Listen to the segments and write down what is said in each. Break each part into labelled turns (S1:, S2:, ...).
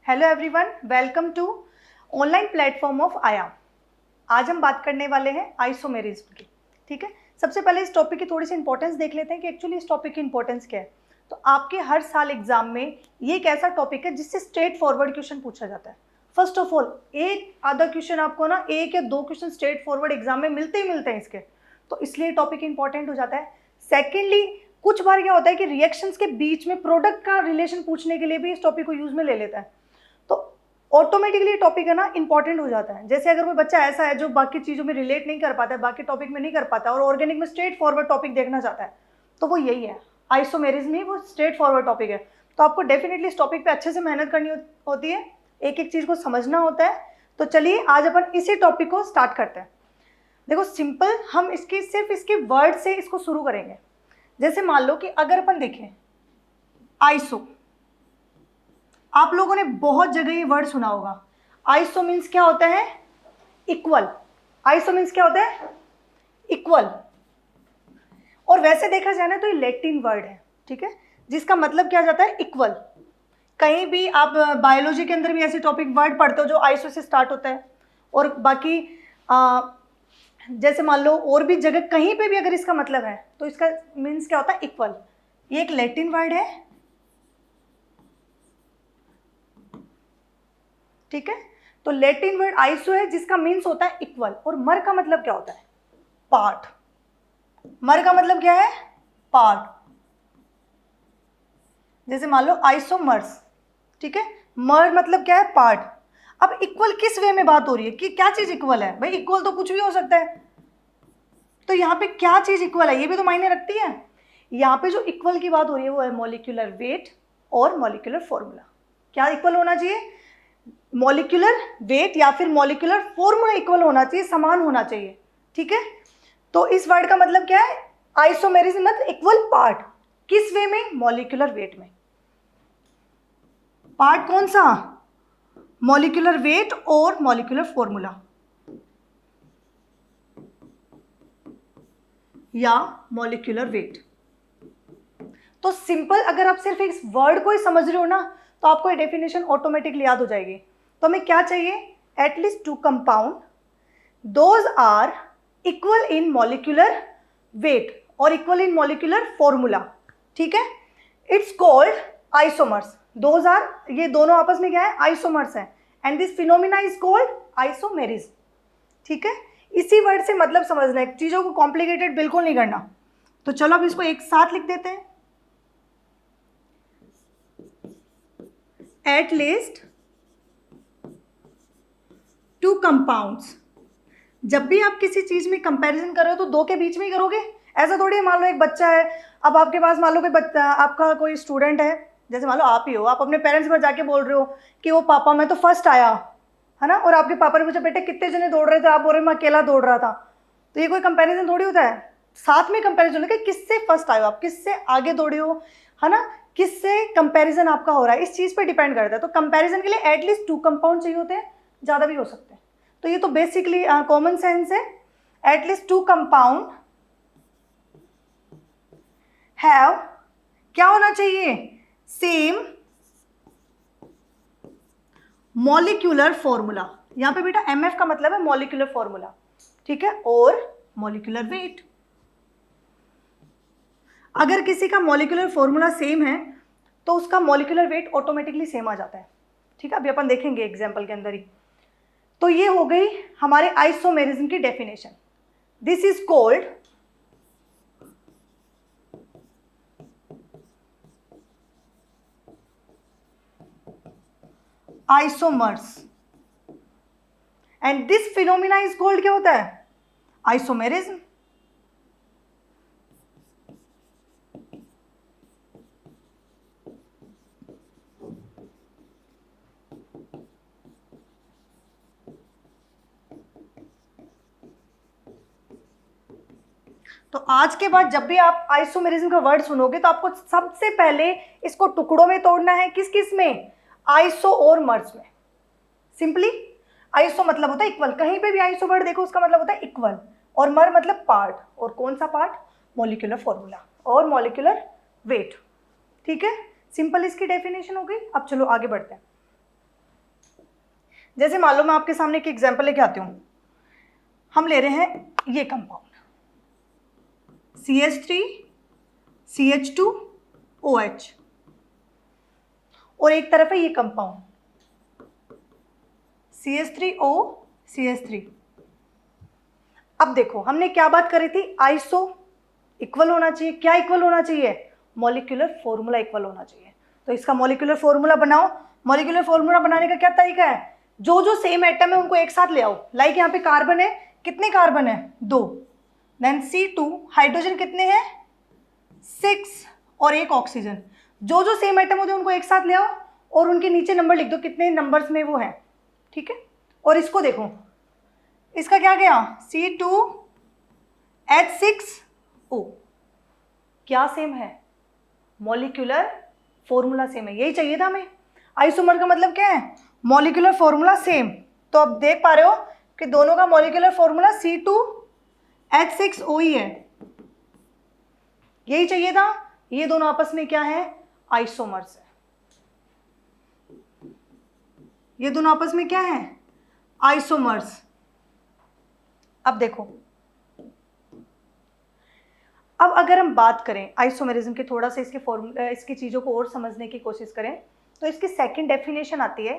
S1: Hello everyone, welcome to online platform of Aayam. आज हम बात करने वाले हैं आइसोमेरिज्म की। ठीक है, सबसे पहले इस टॉपिक की थोड़ी सी इंपॉर्टेंस देख लेते हैं कि एक्चुअली इस टॉपिक की इंपॉर्टेंस क्या है। तो आपके हर साल एग्जाम में ये एक ऐसा टॉपिक है जिससे स्ट्रेट फॉरवर्ड क्वेश्चन पूछा जाता है। फर्स्ट ऑफ ऑल, एक आधा क्वेश्चन आपको ना, एक या दो क्वेश्चन स्ट्रेट फॉरवर्ड एग्जाम में मिलते ही मिलते हैं इसके, तो इसलिए टॉपिक इंपॉर्टेंट हो जाता है। सेकेंडली, कुछ बार क्या होता है कि रिएक्शंस के बीच में प्रोडक्ट का रिलेशन पूछने के लिए भी इस टॉपिक को यूज में ले लेता है, तो ऑटोमेटिकली टॉपिक है ना इंपॉर्टेंट हो जाता है। जैसे अगर कोई बच्चा ऐसा है जो बाकी चीज़ों में रिलेट नहीं कर पाता है, बाकी टॉपिक में नहीं कर पाता और ऑर्गेनिक में स्ट्रेट फॉरवर्ड टॉपिक देखना चाहता है, तो वो यही है, आइसोमेरिज्म ही वो स्ट्रेट फॉरवर्ड टॉपिक है। तो आपको डेफिनेटली इस टॉपिक पे अच्छे से मेहनत करनी होती है, एक एक चीज़ को समझना होता है। तो चलिए आज अपन इसी टॉपिक को स्टार्ट करते हैं। देखो सिंपल, हम इसकी सिर्फ इसके वर्ड से इसको शुरू करेंगे। जैसे मान लो कि अगर अपन देखें आइसो, आप लोगों ने बहुत जगह ये वर्ड सुना होगा। आइसो मीन्स क्या होता है? इक्वल। आइसो मीन्स क्या होता है? इक्वल। और वैसे देखा जाए ना तो ये लैटिन वर्ड है, ठीक है, जिसका मतलब क्या जाता है? इक्वल। कहीं भी आप बायोलॉजी के अंदर भी ऐसे टॉपिक वर्ड पढ़ते हो जो आइसो से स्टार्ट होता है, और बाकी जैसे मान लो और भी जगह कहीं पे भी अगर इसका मतलब है तो इसका मीन्स क्या होता है? इक्वल। ये एक लैटिन वर्ड है, ठीक है। तो लैटिन वर्ड आइसो है जिसका मीन्स होता है इक्वल। और मर का मतलब क्या होता है? पार्ट। मर का मतलब क्या है? पार्ट। जैसे मान लो आइसोमर्स, ठीक है, मर मतलब क्या है? पार्ट। अब इक्वल किस वे में बात हो रही है कि क्या चीज इक्वल है? भाई इक्वल तो कुछ भी हो सकता है, तो यहाँ पे क्या चीज इक्वल है ये भी तो मायने रखती है। यहाँ पे जो इक्वल की बात हो रही है वो है मॉलिक्यूलर वेट और मॉलिक्यूलर फॉर्मूला। क्या इक्वल होना चाहिए? मॉलिक्यूलर वेट या फिर मॉलिक्यूलर फॉर्मूला इक्वल होना चाहिए, समान होना चाहिए, ठीक है। तो इस वर्ड का मतलब क्या है? आइसोमेरिज्म मतलब इक्वल पार्ट। किस वे में? मॉलिक्यूलर वेट में। पार्ट कौन सा? मॉलिक्यूलर वेट और मॉलिक्यूलर फॉर्मूला या मॉलिक्यूलर वेट। तो सिंपल, अगर आप सिर्फ इस वर्ड को ही समझ रहे हो ना तो आपको ये डेफिनेशन ऑटोमेटिकली याद हो जाएगी। तो हमें क्या चाहिए? At least two compound, those are equal in molecular weight और इक्वल इन मॉलिक्यूलर फॉर्मूला, ठीक है। It's called isomers. Those are, ये दोनों आपस में क्या है? आइसोमर्स है। And this phenomena is called isomerism, ठीक है। इसी वर्ड से मतलब समझना है, चीजों को कॉम्प्लिकेटेड बिल्कुल नहीं करना। तो चलो अब इसको एक साथ लिख देते हैं। At least two compounds. जब भी आप किसी चीज में कंपैरिजन कर रहे हो तो दो के बीच में ही करोगे। ऐसा थोड़ी है, मान लो एक बच्चा है, अब आपके पास मान लो कोई बच्चा, आपका कोई स्टूडेंट है, जैसे मान लो आप ही हो, आप अपने पेरेंट्स पर जाके बोल रहे हो कि वो पापा मैं तो फर्स्ट आया, है ना, और आपके पापा ने पूछा बेटे कितने जने दौड़ रहे थे, आप बोल रहे मैं अकेला दौड़ रहा था, तो ये कोई कंपैरिजन थोड़ी होता है। साथ में कंपैरिजन होता है कि किससे फर्स्ट आए हो आप, किससे आगे दौड़े हो, है ना, किससे कंपैरिजन आपका हो रहा है, इस चीज पर डिपेंड करता है। तो कंपैरिजन के लिए एटलीस्ट टू कंपाउंड चाहिए होते हैं, ज़्यादा भी हो सकते हैं। तो ये तो बेसिकली कॉमन सेंस है। एटलीस्ट टू कंपाउंड हैव, क्या होना चाहिए? Same molecular formula. यहां पे बेटा एमएफ का मतलब है मॉलिक्यूलर फॉर्मूला, ठीक है, और मॉलिक्यूलर वेट। अगर किसी का मॉलिक्यूलर फॉर्मूला सेम है तो उसका मॉलिक्यूलर वेट ऑटोमेटिकली सेम आ जाता है, ठीक है। अभी अपन देखेंगे एग्जाम्पल के अंदर ही। तो ये हो गई हमारे आइसोमेरिज्म की definition. This is called isomers and this phenomena is called, क्या होता है? आइसोमेरिज्म। तो आज के बाद जब भी आप आइसोमेरिज्म का वर्ड सुनोगे तो आपको सबसे पहले इसको टुकड़ों में तोड़ना है। किस किस में? आइसो और मर्स में। सिंपली आइसो मतलब होता है इक्वल, कहीं पे भी आइसो वर्ड देखो उसका मतलब होता है इक्वल, और मर मतलब पार्ट, और कौन सा पार्ट? मॉलिक्यूलर फॉर्मूला और मॉलिक्यूलर वेट, ठीक है। सिंपल इसकी डेफिनेशन हो गई। अब चलो आगे बढ़ते हैं। जैसे मान लो मैं आपके सामने एक एग्जांपल लेके आती हूँ, हम ले रहे हैं ये कंपाउंड CH3 CH2 OH, और एक तरफ है ये कंपाउंड CH3O CH3। अब देखो हमने क्या बात करी थी, आइसो इक्वल होना चाहिए। क्या इक्वल होना चाहिए? मॉलिक्यूलर फॉर्मूला इक्वल होना चाहिए। तो इसका मॉलिक्यूलर फॉर्मूला बनाओ। मॉलिक्यूलर फॉर्मूला बनाने का क्या तरीका है, जो जो सेम एटम है उनको एक साथ ले आओ। लाइक यहाँ पे कार्बन है, कितने कार्बन है? 2। देन C2, हाइड्रोजन कितने हैं? 6, और एक ऑक्सीजन। जो जो सेम एटम होते हैं उनको एक साथ ले आओ और उनके नीचे नंबर लिख दो, कितने नंबर्स में वो है, ठीक है। और इसको देखो, इसका क्या गया? C2H6O। क्या सेम है? मॉलिक्यूलर फॉर्मूला सेम है। यही चाहिए था हमें। आइसोमर का मतलब क्या है? Molecular formula same. तो अब देख पा रहे हो कि दोनों का मॉलिक्यूलर फॉर्मूला C2H6O ही है। यही चाहिए था। ये दोनों आपस में क्या है? आइसोमर्स है। ये दोनों आपस में क्या है? आइसोमर्स। अब देखो, अब अगर हम बात करें आइसोमेरिज्म के, थोड़ा सा इसके फॉर्मूला, इसकी चीज़ों को और समझने की कोशिश करें, तो इसकी सेकंड डेफिनेशन आती है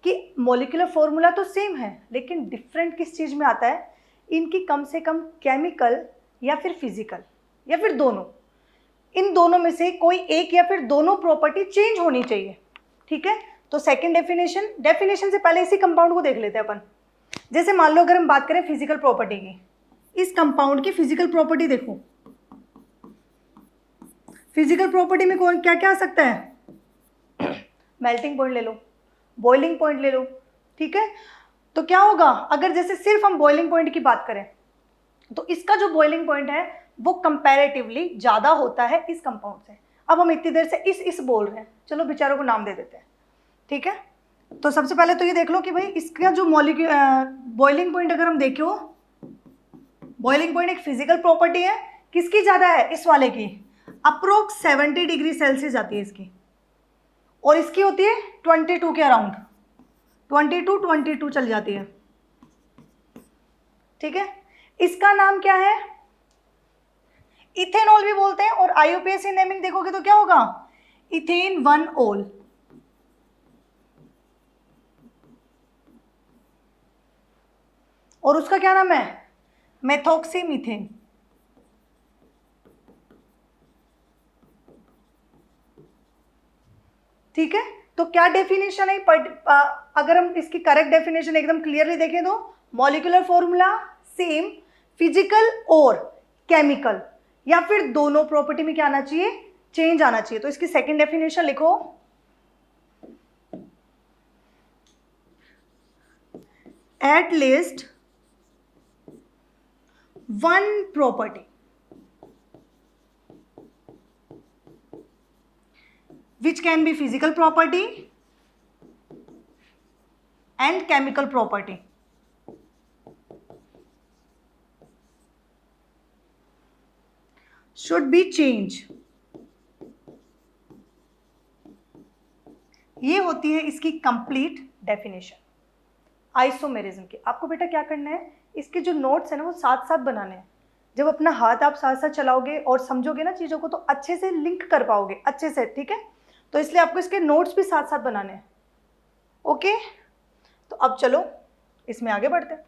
S1: कि मॉलिक्यूलर फॉर्मूला तो सेम है, लेकिन डिफरेंट किस चीज़ में आता है? इनकी कम से कम केमिकल या फिर फिजिकल या फिर दोनों, इन दोनों में से कोई एक या फिर दोनों प्रॉपर्टी चेंज होनी चाहिए, ठीक है। तो सेकंड डेफिनेशन से पहले इसी कंपाउंड को देख लेते हैं अपन। जैसे मान लो अगर हम बात करें फिजिकल प्रॉपर्टी की, इस कंपाउंड की फिजिकल प्रॉपर्टी देखो। फिजिकल प्रॉपर्टी में कौन क्या क्या आ सकता है? मेल्टिंग पॉइंट ले लो, बॉइलिंग पॉइंट ले लो, ठीक है। तो क्या होगा अगर जैसे सिर्फ हम बॉइलिंग पॉइंट की बात करें, तो इसका जो बॉइलिंग पॉइंट है वो कंपैरेटिवली ज़्यादा होता है इस कंपाउंड से। अब हम इतनी देर से इस बोल रहे हैं, चलो बेचारों को नाम दे देते हैं, ठीक है। तो सबसे पहले तो ये देख लो कि भाई इसका जो बॉइलिंग पॉइंट अगर हम देखो, बॉइलिंग पॉइंट एक फिजिकल प्रॉपर्टी है। किसकी ज़्यादा है? इस वाले की। अप्रोक्स 70 डिग्री सेल्सियस आती है इसकी, और इसकी होती है 22 के अराउंड, 22 चल जाती है, ठीक है। इसका नाम क्या है? इथेनॉल भी बोलते हैं, और IUPAC नेमिंग देखोगे तो क्या होगा? इथेन 1 ओल। और उसका क्या नाम है? मेथॉक्सीमीथेन। ठीक है। तो क्या डेफिनेशन है? अगर हम इसकी करेक्ट डेफिनेशन एकदम क्लियरली देखें तो मॉलिक्यूलर फॉर्मूला सेम, फिजिकल और केमिकल या फिर दोनों प्रॉपर्टी में क्या आना चाहिए? चेंज आना चाहिए। तो इसकी सेकंड डेफिनेशन लिखो, at least one property which can be physical property and chemical property should be changed। ये होती है इसकी कंप्लीट डेफिनेशन आइसोमेरिज्म की। आपको बेटा क्या करना है, इसके जो नोट्स है ना वो साथ साथ बनाने हैं। जब अपना हाथ आप साथ साथ चलाओगे और समझोगे ना चीज़ों को, तो अच्छे से लिंक कर पाओगे अच्छे से, ठीक है। तो इसलिए आपको इसके नोट्स भी साथ साथ बनाने हैं, ओके। तो अब चलो इसमें आगे बढ़ते हैं।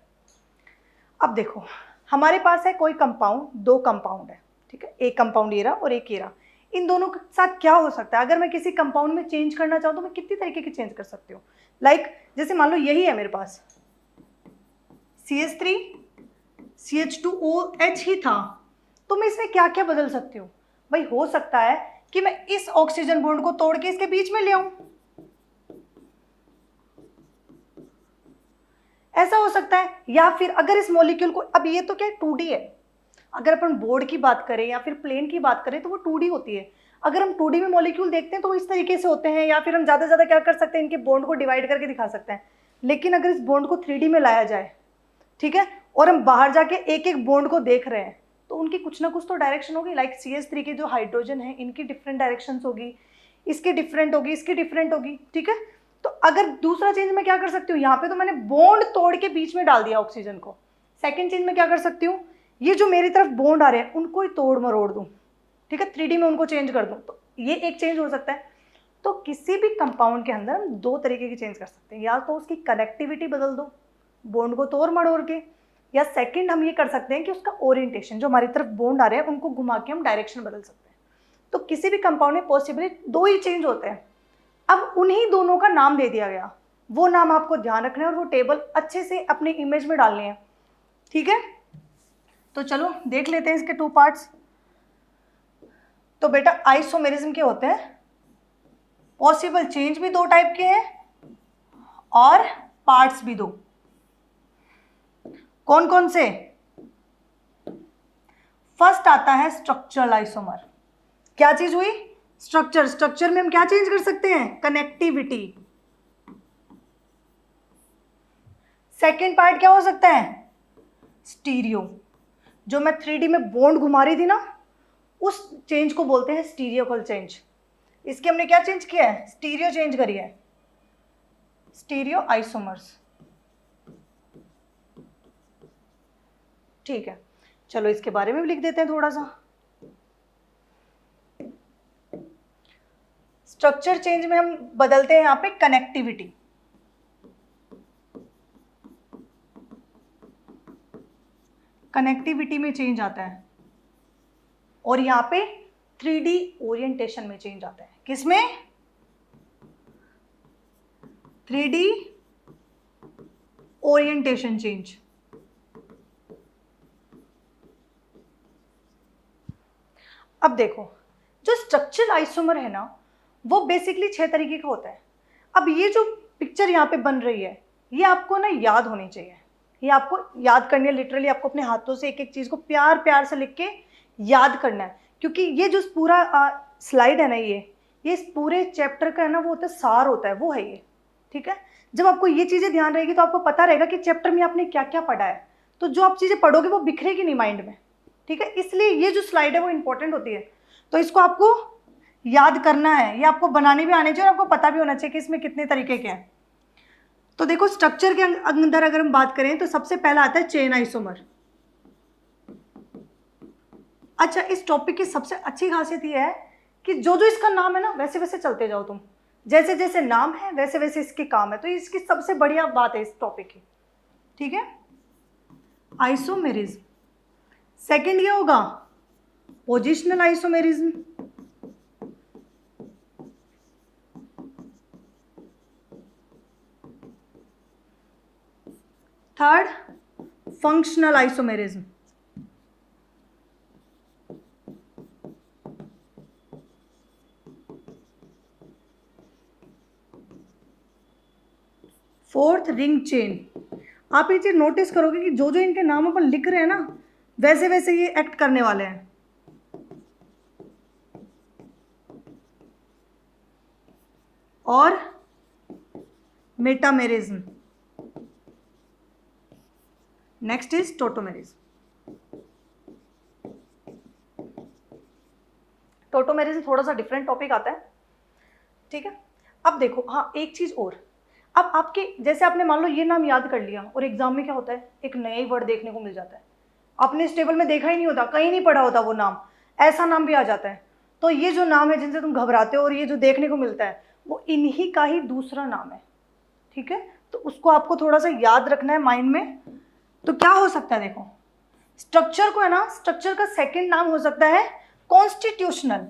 S1: अब देखो हमारे पास है कोई कंपाउंड, दो कंपाउंड है, ठीक है। एक कंपाउंड ये रहा और एक ये रहा। इन दोनों के साथ क्या हो सकता है? अगर मैं किसी कंपाउंड में चेंज करना चाहूँ तो मैं कितनी तरीके की चेंज कर सकती हूँ। लाइक जैसे मान लो यही है मेरे पास, CH3 CH2OH ही था, तो मैं इसमें क्या क्या बदल सकती हूँ? भाई हो सकता है कि मैं इस ऑक्सीजन बॉन्ड को तोड़ के इसके बीच में ले आऊं, ऐसा हो सकता है। या फिर अगर इस मॉलिक्यूल को, अब ये तो क्या 2D है, अगर अपन बोर्ड की बात करें या फिर प्लेन की बात करें तो वो 2D होती है। अगर हम 2D में मॉलिक्यूल देखते हैं तो वो इस तरीके से होते हैं, या फिर हम ज़्यादा से ज़्यादा क्या कर सकते हैं, इनके बॉन्ड को डिवाइड करके दिखा सकते हैं। लेकिन अगर इस बॉन्ड को 3D में लाया जाए, ठीक है, और हम बाहर जाके एक एक बॉन्ड को देख रहे हैं, तो उनकी कुछ ना कुछ तो डायरेक्शन होगी। लाइक CH3 के जो हाइड्रोजन है इनकी डिफरेंट डायरेक्शंस होगी, इसकी डिफरेंट होगी, इसकी डिफरेंट होगी, ठीक है। तो अगर दूसरा चेंज मैं क्या कर सकती हूँ, यहाँ पे तो मैंने बॉन्ड तोड़ के बीच में डाल दिया ऑक्सीजन को। सेकंड चेंज में क्या कर सकती हूँ, ये जो मेरी तरफ बॉन्ड आ रहे हैं उनको ही तोड़ मरोड़ दूँ, ठीक है, 3D में उनको चेंज कर दूँ, तो ये एक चेंज हो सकता है। तो किसी भी कंपाउंड के अंदर हम दो तरीके की चेंज कर सकते हैं, या तो उसकी कनेक्टिविटी बदल दो बॉन्ड को तोड़ मरोड़ के, या सेकंड हम ये कर सकते हैं कि उसका ओरिएंटेशन, जो हमारी तरफ बॉन्ड आ रहे हैं उनको घुमा के हम डायरेक्शन बदल सकते हैं। तो किसी भी कंपाउंड में पॉसिबली दो ही चेंज होते हैं। अब उन्हीं दोनों का नाम दे दिया गया, वो नाम आपको ध्यान रखना है और वो टेबल अच्छे से अपने इमेज में डालने हैं, ठीक है। तो चलो देख लेते हैं इसके 2 पार्ट्स। तो बेटा आइसोमेरिज्म के होते हैं, पॉसिबल चेंज भी 2 टाइप के हैं और पार्ट्स भी 2। कौन कौन से? फर्स्ट आता है स्ट्रक्चरल आइसोमर। क्या चीज हुई? स्ट्रक्चर। स्ट्रक्चर में हम क्या चेंज कर सकते हैं? कनेक्टिविटी। सेकेंड पार्ट क्या हो सकता है? स्टीरियो। जो मैं 3D में बॉन्ड घुमा रही थी ना, उस चेंज को बोलते हैं स्टीरियोकल चेंज। इसके हमने क्या चेंज किया है? स्टीरियो चेंज करी है, स्टीरियो आइसोमर्स, ठीक है। चलो इसके बारे में भी लिख देते हैं थोड़ा सा। स्ट्रक्चर चेंज में हम बदलते हैं यहाँ पे कनेक्टिविटी। कनेक्टिविटी में चेंज आता है, और यहाँ पे 3D ओरिएंटेशन में चेंज आता है। किसमें? 3D orientation change. अब देखो, जो स्ट्रक्चरल आइसोमर है ना, वो बेसिकली 6 तरीके का होता है। अब ये जो पिक्चर यहाँ पे बन रही है, ये आपको ना याद होनी चाहिए, ये आपको याद करनी है। लिटरली आपको अपने हाथों से एक एक चीज़ को प्यार प्यार से लिख के याद करना है, क्योंकि ये जो पूरा स्लाइड है ना, ये इस पूरे चैप्टर का है ना, वो होता है सार होता है, वो है ये, ठीक है। जब आपको ये चीज़ें ध्यान रहेगी तो आपको पता रहेगा कि चैप्टर में आपने क्या क्या पढ़ा है, तो जो आप चीज़ें पढ़ोगे वो बिखरेगी नहीं माइंड में, ठीक है। इसलिए ये जो स्लाइड है वो इंपॉर्टेंट होती है, तो इसको आपको याद करना है, ये आपको बनाने भी आने चाहिए और आपको पता भी होना चाहिए कि इसमें कितने तरीके के हैं। तो देखो, स्ट्रक्चर के अंदर अगर हम बात करें तो सबसे पहला आता है चेन आइसोमर। अच्छा, इस टॉपिक की सबसे अच्छी खासियत यह है कि जो जो इसका नाम है ना, वैसे वैसे चलते जाओ तुम, जैसे जैसे नाम है वैसे वैसे इसके काम है, तो इसकी सबसे बढ़िया बात है इस टॉपिक की, ठीक है। आइसोमेरिज्म। सेकंड ये होगा positional isomerism. Third functional isomerism. Fourth ring chain. आप ये चीज नोटिस करोगे कि जो जो इनके नाम अपन लिख रहे हैं ना, वैसे वैसे ये एक्ट करने वाले हैं। और metamerism. Next is tautomerism. Tautomerism थोड़ा सा डिफरेंट टॉपिक आता है, ठीक है। अब देखो, हाँ एक चीज और, अब आपके जैसे आपने मान लो ये नाम याद कर लिया, और एग्जाम में क्या होता है, एक नया ही वर्ड देखने को मिल जाता है, आपने इस टेबल में देखा ही नहीं होता, कहीं नहीं पढ़ा होता वो नाम, ऐसा नाम भी आ जाता है। तो ये जो नाम है जिनसे तुम घबराते हो और ये जो देखने को मिलता है, वो इन्हीं का ही दूसरा नाम है, ठीक है। तो उसको आपको थोड़ा सा याद रखना है माइंड में। तो क्या हो सकता है, देखो स्ट्रक्चर को है ना, स्ट्रक्चर का सेकंड नाम हो सकता है कॉन्स्टिट्यूशनल।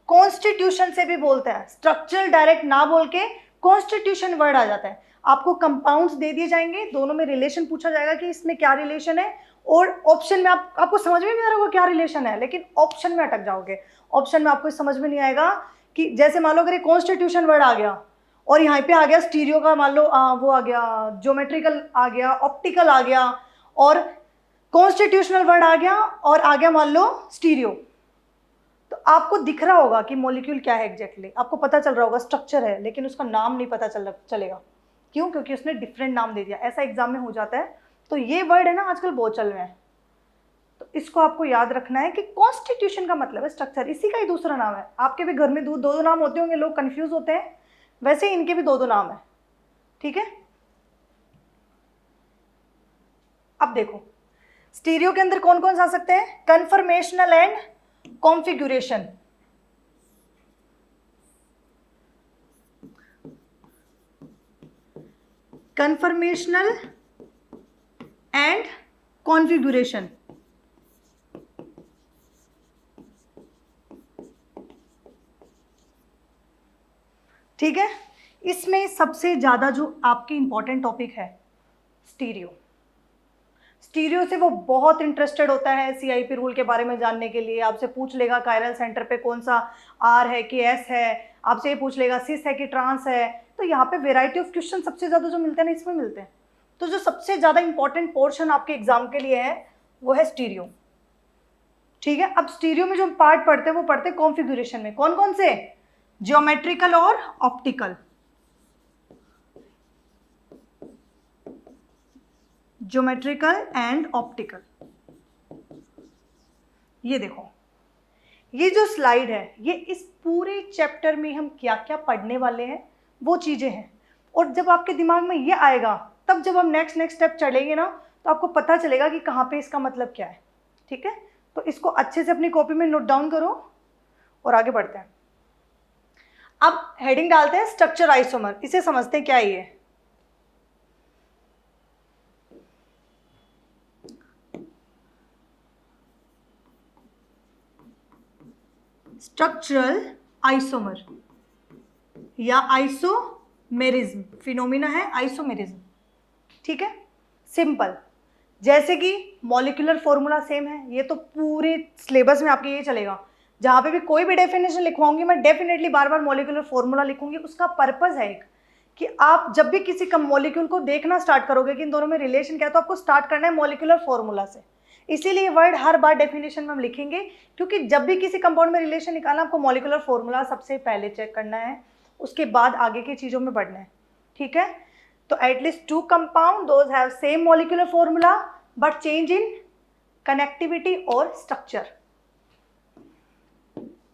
S1: कॉन्स्टिट्यूशन से भी बोलते हैं, स्ट्रक्चर डायरेक्ट ना बोल के कॉन्स्टिट्यूशन वर्ड आ जाता है। आपको कंपाउंड्स दे दिए जाएंगे, दोनों में रिलेशन पूछा जाएगा कि इसमें क्या रिलेशन है, और ऑप्शन में आपको समझ में नहीं आ रहा होगा क्या रिलेशन है, लेकिन ऑप्शन में अटक जाओगे। ऑप्शन में आपको समझ में नहीं आएगा कि जैसे मान लो अगर कॉन्स्टिट्यूशन वर्ड आ गया और यहाँ पे आ गया स्टीरियो का, मान लो वो आ गया, ज्योमेट्रिकल आ गया, ऑप्टिकल आ गया, और कॉन्स्टिट्यूशनल वर्ड आ गया और आ गया मान लो स्टीरियो, तो आपको दिख रहा होगा कि मॉलिक्यूल क्या है एग्जैक्टली, आपको पता चल रहा होगा स्ट्रक्चर है, लेकिन उसका नाम नहीं पता चलेगा। क्यों? क्योंकि उसने डिफरेंट नाम दे दिया। ऐसा एग्जाम में हो जाता है। तो ये वर्ड है ना आजकल बहुत चल रहे हैं, तो इसको आपको याद रखना है कि कॉन्स्टिट्यूशन का मतलब है स्ट्रक्चर, इसी का ही दूसरा नाम है। आपके भी घर में दो दो नाम होते होंगे, लोग कंफ्यूज होते हैं, वैसे ही इनके भी दो दो नाम है, ठीक है। अब देखो स्टीरियो के अंदर कौन कौन सा आ सकते हैं, conformational and configuration. Conformational and configuration, ठीक है। इसमें सबसे ज्यादा जो आपकी इंपॉर्टेंट टॉपिक है स्टीरियो, स्टीरियो से वो बहुत इंटरेस्टेड होता है सीआईपी रूल के बारे में जानने के लिए। आपसे पूछ लेगा कायरल सेंटर पे कौन सा आर है कि एस है, आपसे ये पूछ लेगा सिस है कि ट्रांस है। तो यहाँ पे वेराइटी ऑफ क्वेश्चन सबसे ज़्यादा जो मिलते हैं ना, इसमें मिलते हैं। तो जो सबसे ज़्यादा इंपॉर्टेंट पोर्शन आपके एग्जाम के लिए है वो है स्टीरियो, ठीक है। अब स्टीरियो में जो पार्ट पढ़ते हैं वो पढ़ते हैं कॉन्फ़िगरेशन में। कौन कौन से, ज्योमेट्रिकल और ऑप्टिकल। Geometrical and optical. ये देखो, ये जो स्लाइड है ये इस पूरे चैप्टर में हम क्या क्या पढ़ने वाले हैं वो चीजें हैं। और जब आपके दिमाग में ये आएगा तब जब हम नेक्स्ट स्टेप चलेंगे ना, तो आपको पता चलेगा कि कहाँ पे इसका मतलब क्या है, ठीक है। तो इसको अच्छे से अपनी कॉपी में नोट डाउन करो और आगे बढ़ते हैं। अब हेडिंग डालते हैं स्ट्रक्चर आइसोमर। इसे समझते हैं क्या है ये। स्ट्रक्चरल आइसोमर या आइसोमेरिज्म, फिनोमिना है आइसोमेरिज्म, ठीक है। सिंपल, जैसे कि मॉलिक्यूलर फॉर्मूला सेम है, ये तो पूरे सिलेबस में आपके ये चलेगा। जहाँ पे भी कोई भी डेफिनेशन लिखवाऊंगी मैं डेफिनेटली बार बार मॉलिक्यूलर फॉर्मूला लिखूंगी। उसका पर्पस है एक कि आप जब भी किसी मॉलिक्यूल को देखना स्टार्ट करोगे कि इन दोनों में रिलेशन क्या है, तो आपको स्टार्ट करना है मॉलिक्यूलर फॉर्मूला से। इसीलिए वर्ड हर बार डेफिनेशन में हम लिखेंगे, क्योंकि जब भी किसी कंपाउंड में रिलेशन निकालना आपको मॉलिक्यूलर फॉर्मूला सबसे पहले चेक करना है, उसके बाद आगे की चीज़ों में बढ़ना है, ठीक है। तो at least 2 compound those have same molecular formula but change in connectivity और स्ट्रक्चर।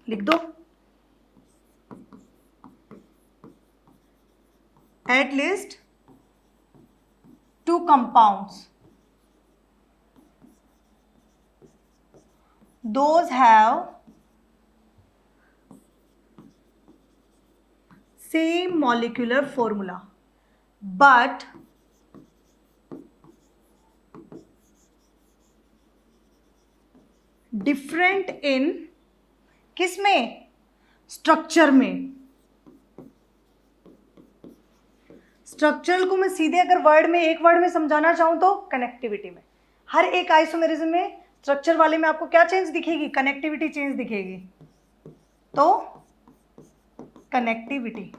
S1: लिख दो, at least 2 compounds those have same molecular formula but different in किसमें, स्ट्रक्चर में। स्ट्रक्चरल को मैं सीधे अगर वर्ड में, एक वर्ड में समझाना चाहूं तो कनेक्टिविटी में। हर एक आइसोमेरिज्म में स्ट्रक्चर वाले में आपको क्या चेंज दिखेगी, कनेक्टिविटी चेंज दिखेगी। तो कनेक्टिविटी,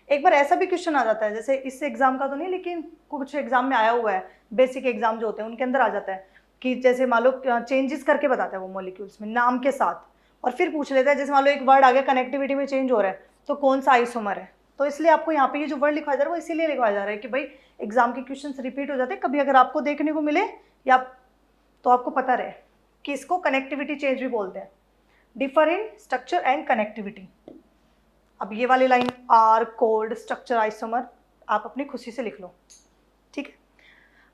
S1: एक बार ऐसा भी क्वेश्चन आ जाता है, जैसे इस एग्जाम का तो नहीं लेकिन कुछ एग्जाम में आया हुआ है, बेसिक एग्जाम जो होते हैं उनके अंदर आ जाता है कि जैसे मान लो चेंजेस करके बताता है वो मॉलिक्यूल्स में नाम के साथ, और फिर पूछ लेता है जैसे मान लो एक वर्ड आ गया कनेक्टिविटी में चेंज हो रहा है तो कौन सा आइसोमर है। तो इसलिए आपको यहाँ पे ये जो वर्ड लिखवाया जा रहा है वो इसीलिए लिखवाया जा रहा है कि भाई एग्जाम के क्वेश्चंस रिपीट हो जाते हैं, कभी अगर आपको देखने को मिले या तो आपको पता रहे कि इसको कनेक्टिविटी चेंज भी बोलते हैं, differ in structure and connectivity. अब ये वाली line are called structure isomer आप अपनी खुशी से लिख लो, ठीक है।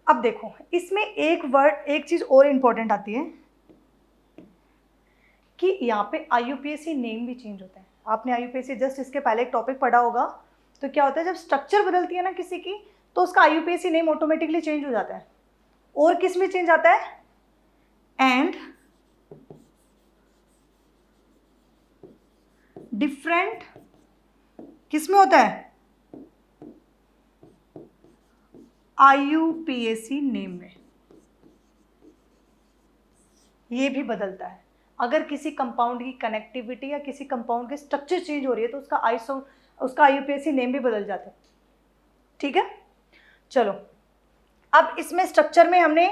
S1: अब देखो इसमें एक वर्ड, एक चीज और इंपॉर्टेंट आती है कि यहाँ पे IUPAC नेम भी चेंज होता है। आपने IUPAC जस्ट इसके पहले एक टॉपिक पढ़ा होगा, तो क्या होता है जब स्ट्रक्चर बदलती है ना किसी की, तो उसका IUPAC नेम ऑटोमेटिकली चेंज हो जाता है। और किस में चेंज आता है, एंड डिफरेंट किस में होता है, IUPAC नेम में। ये भी बदलता है अगर किसी कंपाउंड की कनेक्टिविटी या किसी कंपाउंड के स्ट्रक्चर चेंज हो रही है तो उसका IUPAC नेम भी बदल जाता है, ठीक है। चलो अब इसमें स्ट्रक्चर में हमने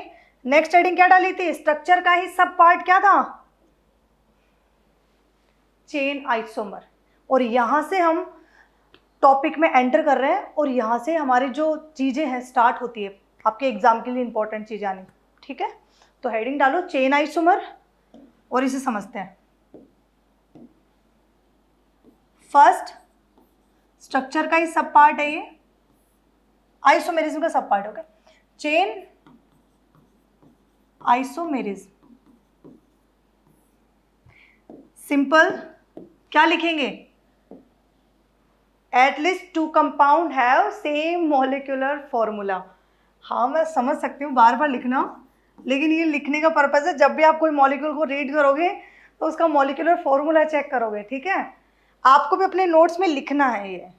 S1: नेक्स्ट हेडिंग क्या डाली थी, स्ट्रक्चर का ही सब पार्ट क्या था, चेन आइसोमर। और यहां से हम टॉपिक में एंटर कर रहे हैं और यहां से हमारी जो चीजें हैं स्टार्ट होती है आपके एग्जाम के लिए इंपॉर्टेंट चीजें आनी, ठीक है। तो हेडिंग डालो चेन आइसोमर और इसे समझते हैं। फर्स्ट स्ट्रक्चर का ही सब पार्ट है ये, आइसोमेरिज्म का सब पार्ट होगा। चेन आइसोमेरिज्म, सिंपल क्या लिखेंगे, at least two compound have same molecular formula. हाँ मैं समझ सकती हूँ बार बार लिखना, लेकिन ये लिखने का पर्पज है जब भी आप कोई मॉलिक्यूल को रीड करोगे तो उसका मॉलिक्यूलर फॉर्मूला चेक करोगे, ठीक है। आपको भी अपने नोट्स में लिखना है ये।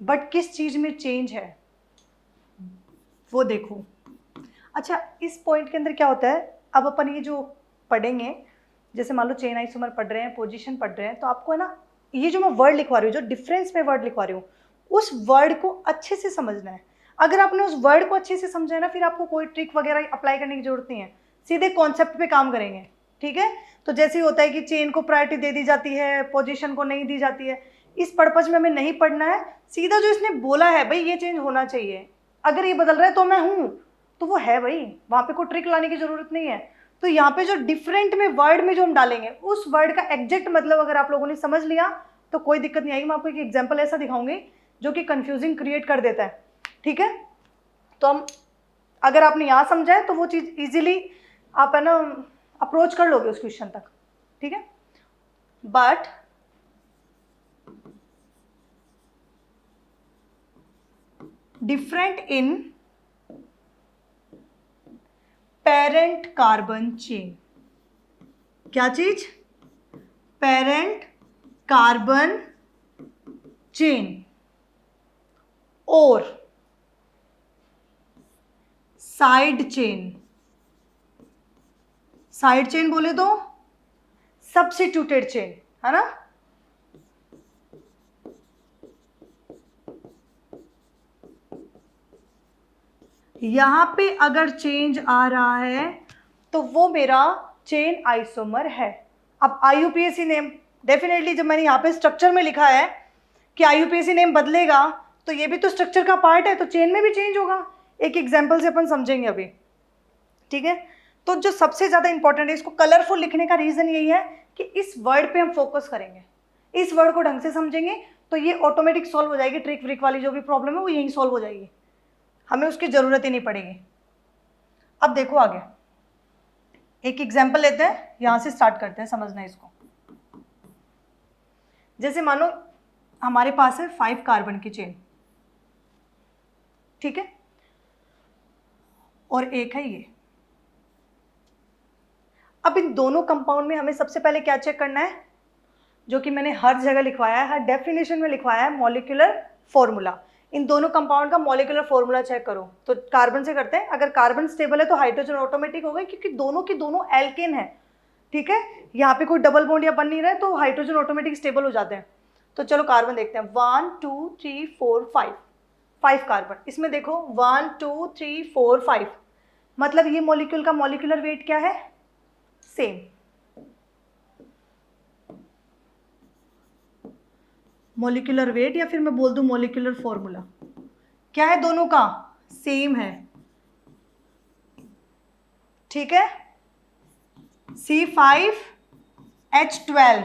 S1: बट किस चीज में चेंज है वो देखो। अच्छा इस पॉइंट के अंदर क्या होता है, अब अपन ये जो पढ़ेंगे, जैसे मान लो चेन आइसोमर पढ़ रहे हैं, पोजीशन पढ़ रहे हैं, तो आपको है ना ये जो मैं वर्ड लिखवा रही हूँ, जो डिफरेंस में वर्ड लिखवा रही हूँ, उस वर्ड को अच्छे से समझना है। अगर आपने उस वर्ड को अच्छे से समझा है ना, फिर आपको कोई ट्रिक वगैरह अप्लाई करने की जरूरत नहीं है, सीधे कॉन्सेप्ट पे काम करेंगे, ठीक है। तो जैसे ही होता है कि चेन को प्रायोरिटी दे दी जाती है, पोजीशन को नहीं दी जाती है, इस पर्पज में हमें नहीं पढ़ना है, सीधा जो इसने बोला है भाई ये चेंज होना चाहिए, अगर ये बदल रहा है तो मैं हूँ, तो वो है भाई, वहां पे कोई ट्रिक लाने की जरूरत नहीं है। तो यहाँ पे जो डिफरेंट में वर्ड में जो हम डालेंगे, उस वर्ड का एग्जैक्ट मतलब अगर आप लोगों ने समझ लिया तो कोई दिक्कत नहीं आएगी। मैं आपको एक एग्जांपल ऐसा दिखाऊंगी जो कि कंफ्यूजिंग क्रिएट कर देता है, ठीक है। तो हम अगर आपने यहाँ समझा है तो वो चीज़ इजीली आप है ना अप्रोच कर लोगे उस क्वेश्चन तक, ठीक है। But different in parent carbon chain, क्या चीज, पेरेंट कार्बन चेन और साइड चेन। साइड चेन बोले तो सब्स्टिट्यूटेड चेन, है ना। यहां पे अगर चेंज आ रहा है तो वो मेरा चेन आइसोमर है। अब आईयूपीएसी नेम डेफिनेटली, जब मैंने यहाँ पे स्ट्रक्चर में लिखा है कि आईयूपीएसी नेम बदलेगा तो ये भी तो स्ट्रक्चर का पार्ट है, तो चेन में भी चेंज होगा। एक एग्जांपल से अपन समझेंगे अभी, ठीक है। तो जो सबसे ज्यादा इंपॉर्टेंट है, इसको कलरफुल लिखने का रीजन यही है कि इस वर्ड पे हम फोकस करेंगे, इस वर्ड को ढंग से समझेंगे तो ये ऑटोमेटिक सॉल्व हो जाएगी। ट्रिक व्रिक वाली जो भी प्रॉब्लम है वो यही सॉल्व हो जाएगी, हमें उसकी जरूरत ही नहीं पड़ेगी। अब देखो आगे एक एग्जांपल लेते हैं, यहां से स्टार्ट करते हैं समझना इसको। जैसे मानो हमारे पास है 5 कार्बन की चेन, ठीक है, और एक है ये। अब इन दोनों कंपाउंड में हमें सबसे पहले क्या चेक करना है, जो कि मैंने हर जगह लिखवाया है, हर डेफिनेशन में लिखवाया है, मॉलिक्यूलर फॉर्मूला। इन दोनों कंपाउंड का मॉलिक्यूलर फॉर्मूला चेक करो। तो कार्बन से करते हैं, अगर कार्बन स्टेबल है तो हाइड्रोजन ऑटोमेटिक हो गए, क्योंकि दोनों की दोनों एल्केन है, ठीक है। यहाँ पे कोई डबल बॉन्ड या बन नहीं रहा है तो हाइड्रोजन ऑटोमेटिक स्टेबल हो जाते हैं। तो चलो कार्बन देखते हैं, 1 2 3 4 5 कार्बन। इसमें देखो 1 2 3 4 5, मतलब ये मॉलिक्यूल का मॉलिक्यूलर वेट क्या है, सेम। मॉलिक्यूलर वेट या फिर मैं बोल दूं मॉलिक्यूलर फॉर्मूला क्या है, दोनों का सेम है, ठीक है। C5H12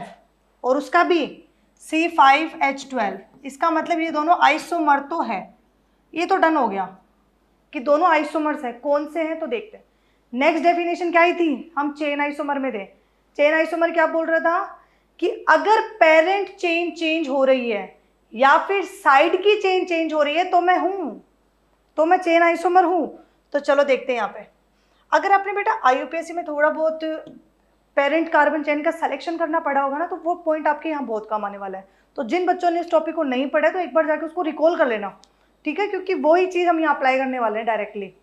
S1: और उसका भी C5H12, इसका मतलब ये दोनों आइसोमर तो है। ये तो डन हो गया कि दोनों आइसोमर्स है। कौन से हैं तो देखते हैं। नेक्स्ट डेफिनेशन क्या ही थी, हम चेन आइसोमर में थे। चेन आइसोमर क्या बोल रहा था कि अगर पेरेंट चेन चेंज हो रही है या फिर साइड की चेन चेंज हो रही है तो मैं हूं, तो मैं चेन आइसोमर हूं। तो चलो देखते हैं यहाँ पे। अगर आपने बेटा आईयूपीएससी में थोड़ा बहुत पेरेंट कार्बन चेन का सिलेक्शन करना पड़ा होगा ना, तो वो पॉइंट आपके यहाँ बहुत काम आने वाला है। तो जिन बच्चों ने इस टॉपिक को नहीं पढ़ा तो एक बार जाके उसको रिकॉल कर लेना, ठीक है, क्योंकि वही चीज हम यहाँ अप्लाई करने वाले हैं डायरेक्टली।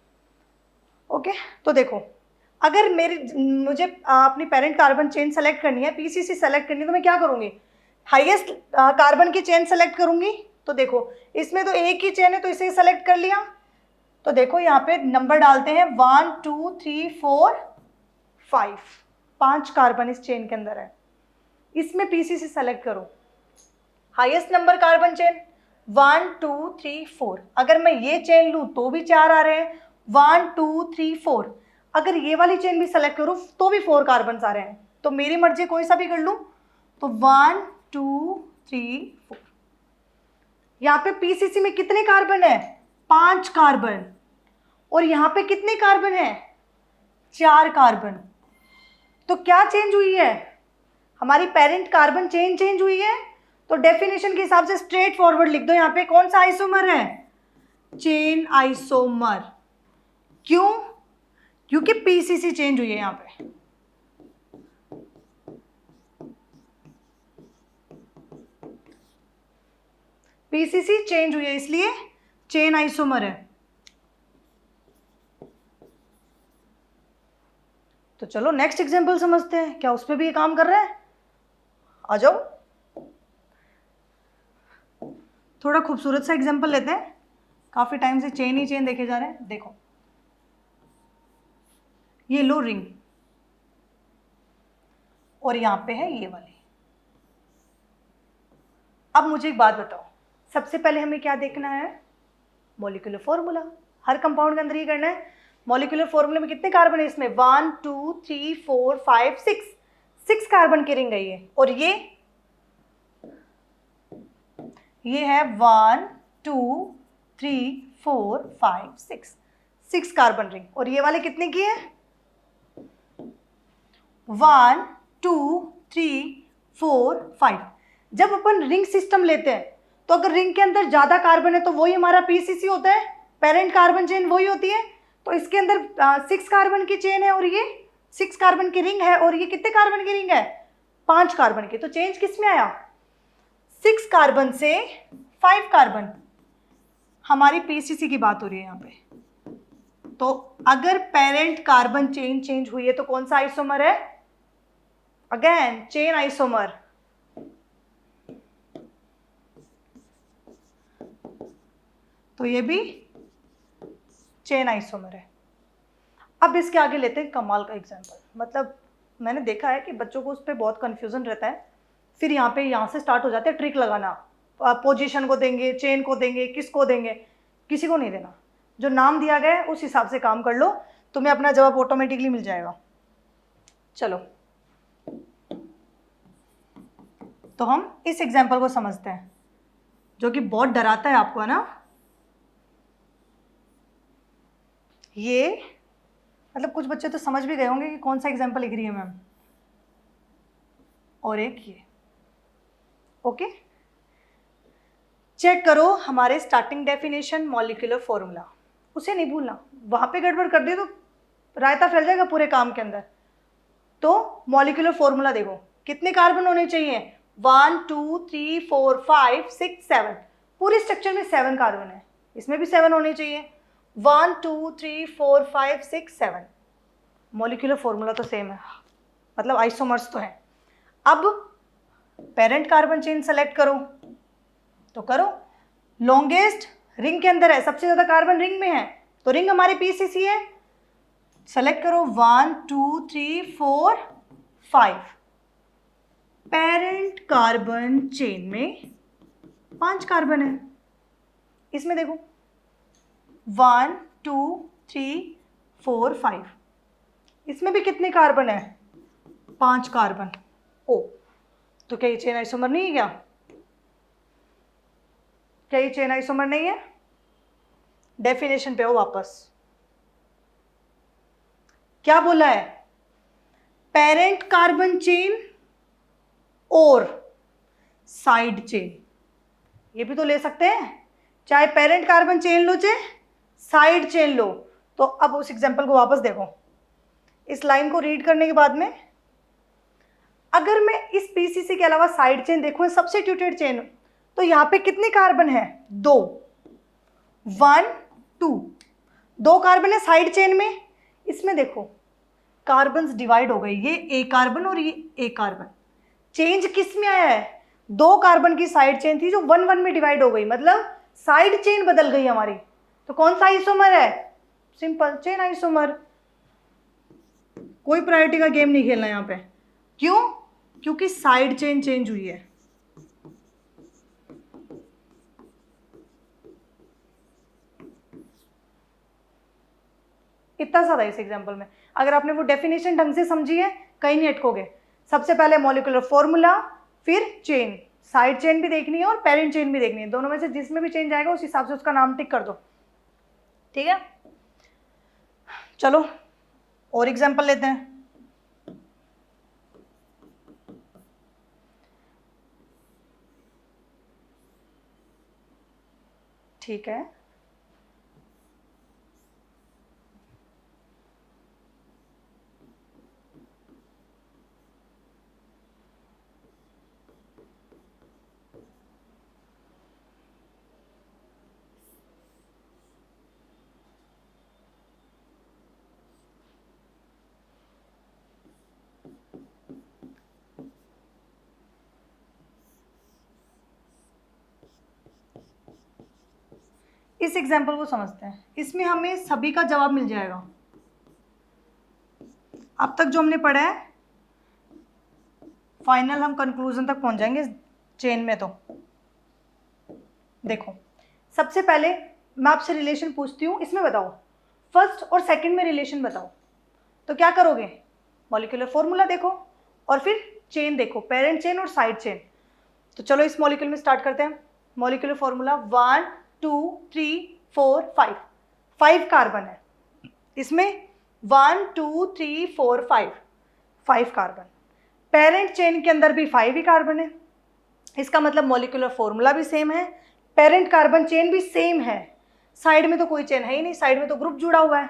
S1: ओके, तो देखो अगर मुझे अपनी पेरेंट कार्बन चेन सेलेक्ट करनी है, पीसीसी सेलेक्ट करनी है, तो मैं क्या करूंगी, हाईएस्ट कार्बन की चेन सेलेक्ट करूंगी। तो देखो इसमें तो एक ही चेन है तो इसे सेलेक्ट कर लिया, तो देखो यहाँ पे नंबर डालते हैं 1 2 3 4 5, 5 कार्बन इस चेन के अंदर है। इसमें पीसीसी सेलेक्ट करो, हाईएस्ट नंबर कार्बन चेन 1 2 3 4। अगर मैं ये चेन लूँ तो भी 4 आ रहे हैं, 1 2 3 4। अगर ये वाली चेन भी सेलेक्ट करूँ तो भी 4 कार्बन आ रहे हैं। तो मेरी मर्जी कोई सा भी कर लूँ, तो 1 2 3 4। यहाँ पे पीसीसी में कितने कार्बन है? 5 कार्बन। और यहाँ पे कितने कार्बन है? 4 कार्बन। तो क्या चेंज हुई है? हमारी पेरेंट कार्बन चेन चेंज हुई है। तो डेफिनेशन के हिसाब से स्ट्रेट फॉरवर्ड लिख दो, यहाँ पे कौन सा आइसोमर है? Chain isomer. क्यों? क्योंकि पीसीसी चेंज हुई है यहाँ पे। पीसीसी चेंज हुई है इसलिए चेन आइसोमर है। तो चलो नेक्स्ट एग्जांपल समझते हैं, क्या उस पे भी ये काम कर रहा है? आ जाओ, थोड़ा खूबसूरत सा एग्जांपल लेते हैं। काफी टाइम से चेन ही चेन देखे जा रहे हैं। देखो ये लो रिंग, और यहां पे है ये वाली। अब मुझे एक बात बताओ, सबसे पहले हमें क्या देखना है? Molecular formula. हर कंपाउंड के अंदर ये करना है। मॉलिक्यूलर फॉर्मूले में कितने कार्बन है? इसमें 1 2 3 4 5 6 कार्बन की रिंग है ये। और ये है 1 2 3 4 5 6 कार्बन रिंग। और ये वाले कितने की है? 1 2 3 4 5। जब अपन रिंग सिस्टम लेते हैं तो अगर रिंग के अंदर ज्यादा कार्बन है तो वही हमारा पीसीसी होता है, पेरेंट कार्बन चेन वही होती है। तो इसके अंदर 6 कार्बन की चेन है और ये 6 कार्बन की रिंग है। और ये कितने कार्बन की रिंग है? 5 कार्बन की। तो चेंज किस में आया? 6 कार्बन से 5 कार्बन। हमारी पीसीसी की बात हो रही है यहाँ पे। तो अगर पेरेंट कार्बन चेन चेंज हुई है तो कौन सा आइसोमर है? Again chain isomer. तो ये भी चेन आइसोमर है। अब इसके आगे लेते हैं कमाल का एग्जांपल। मतलब मैंने देखा है कि बच्चों को उस पर बहुत कंफ्यूजन रहता है, फिर यहाँ से स्टार्ट हो जाते हैं ट्रिक लगाना। पोजीशन को देंगे, चेन को देंगे, किसको देंगे? किसी को नहीं देना। जो नाम दिया गया है उस हिसाब से काम कर लो, तुम्हें अपना जवाब ऑटोमेटिकली मिल जाएगा। चलो तो हम इस एग्जाम्पल को समझते हैं, जो कि बहुत डराता है आपको, है ना? ये मतलब कुछ बच्चे तो समझ भी गए होंगे कि कौन सा एग्जाम्पल लिख रही है मैम। और एक ये, ओके। चेक करो हमारे स्टार्टिंग डेफिनेशन, मॉलिक्यूलर फॉर्मूला, उसे नहीं भूलना। वहां पे गड़बड़ कर दी तो रायता फैल जाएगा पूरे काम के अंदर। तो मॉलिक्यूलर फॉर्मूला देखो, कितने कार्बन होने चाहिए? 1 2 3 4 5 6 7। पूरे स्ट्रक्चर में 7 कार्बन है, इसमें भी 7 होने चाहिए। 1 2 3 4 5 6 7। मॉलिक्यूलर फॉर्मूला तो सेम है, मतलब आइसोमर्स तो है। अब पेरेंट कार्बन चेन सेलेक्ट करो, तो करो। लॉन्गेस्ट रिंग के अंदर है, सबसे ज्यादा कार्बन रिंग में है, तो रिंग हमारी पीसीसी है। सेलेक्ट करो 1 2 3 4 5। पेरेंट कार्बन चेन में 5 कार्बन है। इसमें देखो 1 2 3 4 5। इसमें भी कितने कार्बन है? 5 कार्बन। ओ, तो क्या ये चेन आइसोमर नहीं है? क्या ये चेन आइसोमर नहीं है? डेफिनेशन पे हो वापस। क्या बोला है? पेरेंट कार्बन चेन और साइड चेन। ये भी तो ले सकते हैं, चाहे पेरेंट कार्बन चेन लो चाहे साइड चेन लो। तो अब उस एग्जांपल को वापस देखो, इस लाइन को रीड करने के बाद में अगर मैं इस पीसीसी के अलावा साइड चेन देखूं, सब्स्टिट्यूटेड चेन, तो यहां पे कितने कार्बन है? 2 1 2। 2 कार्बन है साइड चेन में। इसमें देखो कार्बन्स डिवाइड हो गए, ये एक कार्बन और ये एक कार्बन। चेंज किस में आया है? 2 कार्बन की साइड चेन थी जो 1 1 में डिवाइड हो गई, मतलब साइड चेन बदल गई हमारी। तो कौन सा आइसोमर है? Simple, chain isomer. कोई प्रायोरिटी का गेम नहीं खेलना यहाँ पे। क्यों? क्योंकि साइड चेन चेंज हुई है। इतना सारा इस एग्जांपल में, अगर आपने वो डेफिनेशन ढंग से समझी है कहीं नहीं अटकोगे। सबसे पहले मॉलिक्यूलर फॉर्मूला, फिर चेन, साइड चेन भी देखनी है और पेरेंट चेन भी देखनी है। दोनों में से जिसमें भी चेंज आएगा उस हिसाब से उसका नाम टिक कर दो, ठीक है। चलो और एग्जांपल लेते हैं। ठीक है, इस एग्जाम्पल को समझते हैं। इसमें हमें सभी का जवाब मिल जाएगा। अब तक जो हमने पढ़ा है फाइनल हम कंक्लूजन तक पहुंच जाएंगे चेन में। तो देखो, सबसे पहले मैं आपसे रिलेशन पूछती हूँ, इसमें बताओ फर्स्ट और सेकंड में रिलेशन बताओ। तो क्या करोगे? मॉलिक्यूलर फॉर्मूला देखो और फिर चेन देखो, पेरेंट चेन और साइड चेन। तो चलो इस मॉलिक्यूल में स्टार्ट करते हैं। मॉलिक्यूलर फॉर्मूला 1 2 3 4 5, 5 कार्बन है इसमें। 1 2 3 4 5, 5 कार्बन। पेरेंट चेन के अंदर भी 5 ही कार्बन है। इसका मतलब मॉलिक्यूलर फॉर्मूला भी सेम है, पेरेंट कार्बन चेन भी सेम है। साइड में तो कोई चेन है ही नहीं, साइड में तो ग्रुप जुड़ा हुआ है।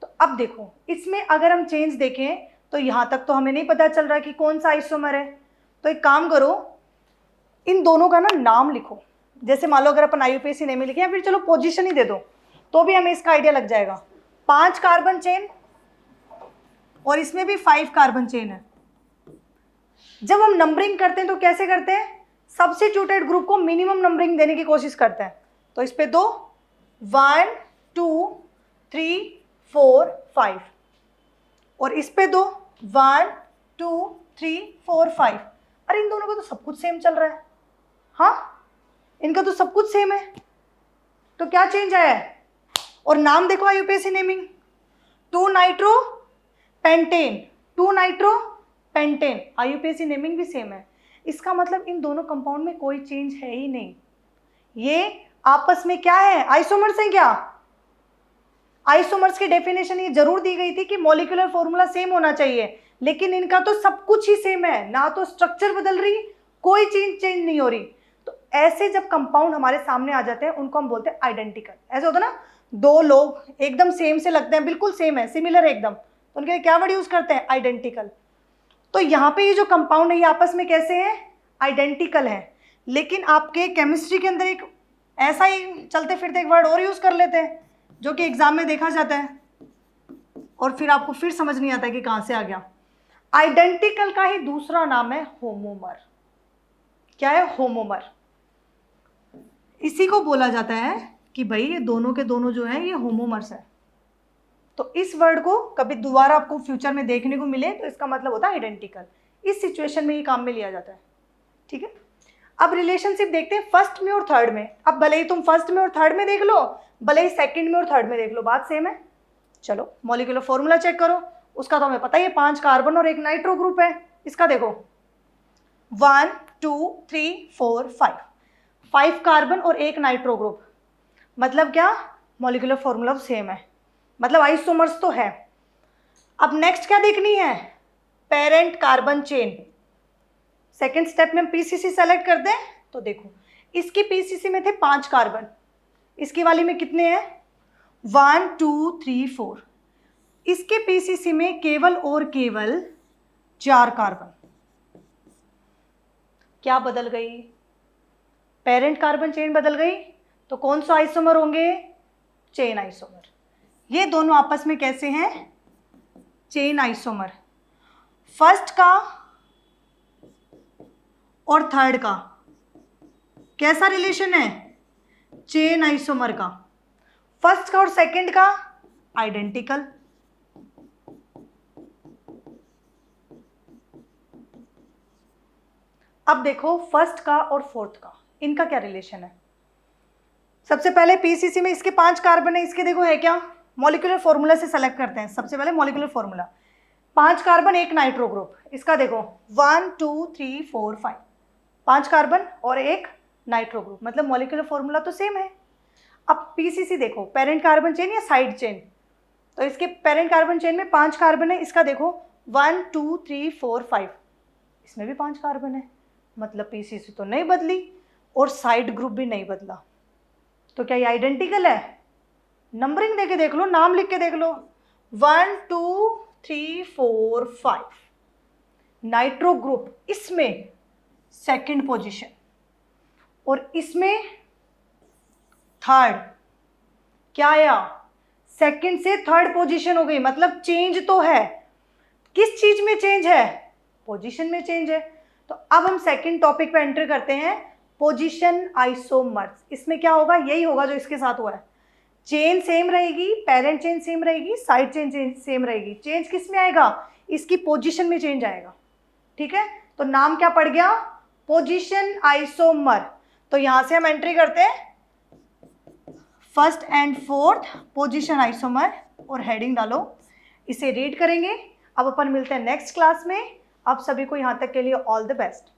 S1: तो अब देखो, इसमें अगर हम चेंज देखें तो यहाँ तक तो हमें नहीं पता चल रहा कि कौन सा आइसोमर है। तो एक काम करो, इन दोनों का ना नाम लिखो। जैसे मान लो अगर अपन IUPAC नेम लिखे या फिर चलो पोजीशन ही दे दो तो भी हमें इसका आइडिया लग जाएगा। 5 कार्बन चेन और इसमें भी 5 कार्बन चेन है। जब हम नंबरिंग करते हैं तो कैसे करते हैं? सब्स्टिट्यूटेड ग्रुप को मिनिमम नंबरिंग देने की कोशिश करते हैं। तो इस पे दो 1 2 3 4 5 और इस पे दो 1 2 3 4 5। अरे इन दोनों का तो सब कुछ सेम चल रहा है। हाँ, इनका तो सब कुछ सेम है, तो क्या चेंज आया है? और नाम देखो IUPAC naming, 2 nitro pentane, 2 nitro pentane. IUPAC naming भी सेम है। इसका मतलब इन दोनों कंपाउंड में कोई चेंज है ही नहीं। ये आपस में क्या है? आइसोमर्स हैं क्या? आइसोमर्स की डेफिनेशन ये जरूर दी गई थी कि मॉलिक्यूलर फॉर्मूला सेम होना चाहिए, लेकिन इनका तो सब कुछ ही सेम है, ना तो स्ट्रक्चर बदल रही, कोई चेंज नहीं हो रही। तो ऐसे जब कंपाउंड हमारे सामने आ जाते हैं उनको हम बोलते हैं आइडेंटिकल। ऐसे होता ना, दो लोग एकदम सेम से लगते हैं, बिल्कुल सेम है, सिमिलर है एकदम, तो उनके लिए क्या वर्ड यूज करते हैं? आइडेंटिकल। तो यहाँ पे ये जो कंपाउंड है ये आपस में कैसे हैं? आइडेंटिकल है। लेकिन आपके केमिस्ट्री के अंदर एक ऐसा ही चलते फिरते एक वर्ड और यूज कर लेते हैं जो कि एग्जाम में देखा जाता है और फिर आपको फिर समझ नहीं आता कि कहाँ से आ गया। आइडेंटिकल का ही दूसरा नाम है होमोमर। क्या है? होमोमर। इसी को बोला जाता है कि भाई ये दोनों के दोनों जो है ये होमोमर्स है। तो इस वर्ड को कभी दोबारा आपको फ्यूचर में देखने को मिले तो इसका मतलब होता है आइडेंटिकल। इस सिचुएशन में ये काम में लिया जाता है, ठीक है। अब रिलेशनशिप देखते हैं फर्स्ट में और थर्ड में। अब भले ही तुम फर्स्ट में और थर्ड में देख लो, भले ही सेकंड में और थर्ड में देख लो, बात सेम है। चलो मॉलिक्यूलर फॉर्मूला चेक करो, उसका तो हमें पता ही है 5 कार्बन और एक नाइट्रो ग्रुप है। इसका देखो 1 2 3 4 5, 5 कार्बन और एक नाइट्रो ग्रुप। मतलब क्या? मॉलिक्यूलर फॉर्मूला तो सेम है, मतलब आइसोमर्स तो है। अब नेक्स्ट क्या देखनी है? Parent carbon chain. Second step में हम PCC सेलेक्ट करते हैं। तो देखो इसकी PCC में थे 5 कार्बन, इसकी वाली में कितने हैं? 1 2 3 4। इसके PCC में केवल और केवल 4 कार्बन। क्या बदल गई? पेरेंट कार्बन चेन बदल गई। तो कौन सा आइसोमर होंगे? Chain isomer. ये दोनों आपस में कैसे हैं? Chain isomer. फर्स्ट का और थर्ड का कैसा रिलेशन है? चेन आइसोमर का। फर्स्ट का और सेकंड का आइडेंटिकल, अब देखो फर्स्ट का और फोर्थ का, इनका क्या रिलेशन है। सबसे पहले पीसीसी में इसके 5 कार्बन है, इसके देखो है क्या, मॉलिक्यूलर फॉर्मूला से सेलेक्ट करते हैं। सबसे पहले molecular formula, 5 carbon 1 nitro group, इसका देखो 1 2 3 4 5, 5 कार्बन और 1 नाइट्रो ग्रुप, मतलब मॉलिक्यूलर फॉर्मूला तो सेम है। अब पीसीसी देखो, पेरेंट कार्बन चेन या साइड चेन, तो इसके पेरेंट कार्बन चेन में 5 कार्बन है, इसका देखो 1 2 3 4 5, इसमें भी 5 कार्बन है, मतलब पीसीसी तो नहीं बदली और साइड ग्रुप भी नहीं बदला, तो क्या ये आइडेंटिकल है। नंबरिंग देके देख लो, नाम लिख के देख लो, 1 2 3 4 5, नाइट्रो ग्रुप इसमें सेकंड पोजीशन और इसमें थर्ड, क्या आया, सेकंड से थर्ड पोजीशन हो गई, मतलब चेंज तो है। किस चीज में चेंज है, पोजीशन में चेंज है। तो अब हम सेकंड टॉपिक पे एंटर करते हैं, पोजीशन आइसोमर्स। इसमें क्या होगा, यही होगा जो इसके साथ हुआ है, चेन सेम रहेगी, पेरेंट चेन सेम रहेगी, साइड चेन सेम रहेगी, चेंज किस में आएगा, इसकी पोजीशन में चेंज आएगा। ठीक है, तो नाम क्या पड़ गया, पोजीशन आइसोमर। तो यहां से हम एंट्री करते हैं first and fourth position isomer और हेडिंग डालो, इसे रीड करेंगे। अब अपन मिलते हैं नेक्स्ट क्लास में। आप सभी को यहां तक के लिए ऑल द बेस्ट।